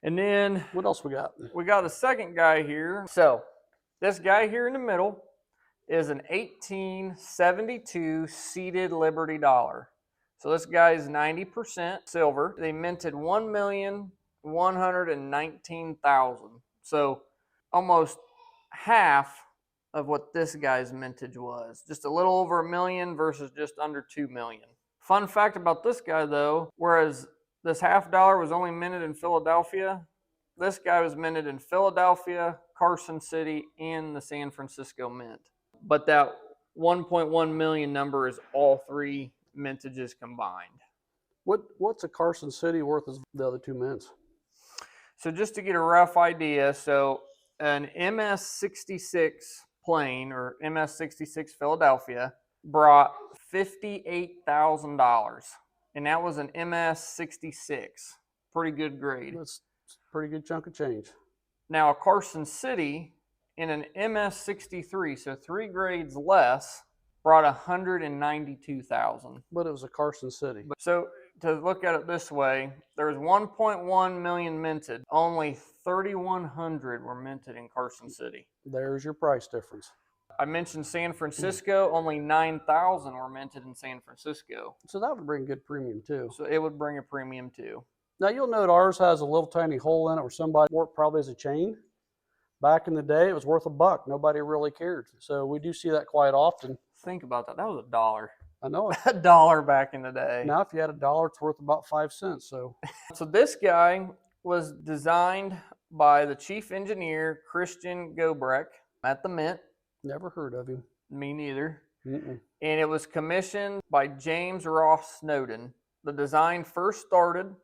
And then what else we got? We got a second guy here. So this guy here in the middle is an 1872 seated Liberty dollar. So this guy is 90% silver. They minted 1,119,000. So almost half of what this guy's mintage was. Just a little over $1 million versus just under $2 million. Fun fact about this guy though, whereas this $half was only minted in Philadelphia, this guy was minted in Philadelphia, Carson City, and the San Francisco Mint. But that 1.1 million number is all three mintages combined. What's a Carson City worth as the other two mints? So just to get a rough idea, so an MS66 plain or MS66 Philadelphia brought $58,000, and that was an MS66. Pretty good grade. That's a pretty good chunk of change. Now a Carson City in an MS63, so 3 grades less, brought $192,000. But it was a Carson City. So to look at it this way, there was 1.1 million minted. Only 3,100 were minted in Carson City. There's your price difference. I mentioned San Francisco, only 9,000 were minted in San Francisco. So that would bring good premium too. So it would bring a premium too. Now you'll note ours has a little tiny hole in it where somebody wore it probably as a chain. Back in the day, it was worth $1. Nobody really cared. So we do see that quite often. Think about that. That was $1. I know it. $1 back in the day. Now, if you had $1, it's worth about 5 cents. So this guy was designed by the chief engineer, Christian Gobrecht, at the Mint. Never heard of him. Me neither. Mm-mm. And it was commissioned by James Ross Snowden. The design first started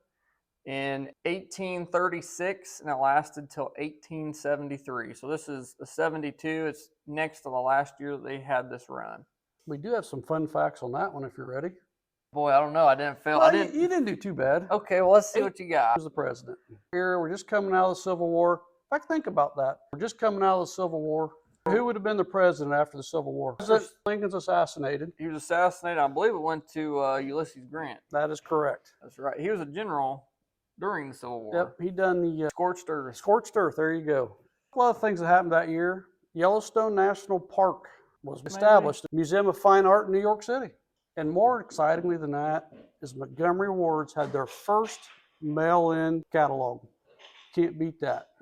in 1836 and it lasted till 1873. So this is a 72. It's next to the last year that they had this run. We do have some fun facts on that one if you're ready. Boy, I don't know. I didn't feel. Well, you didn't do too bad. Okay, well, let's see what you got. Who's the president? Here, we're just coming out of the Civil War. In fact, think about that. We're just coming out of the Civil War. Who would have been the president after the Civil War? Lincoln's assassinated. He was assassinated. I believe it went to Ulysses Grant. That is correct. That's right. He was a general during the Civil War. Yep, he done the Scorched Earth. Scorched Earth, there you go. A lot of things that happened that year. Yellowstone National Park was established. Museum of Fine Art in New York City. And more excitingly than that is Montgomery Wards had their first mail-in catalog. Can't beat that.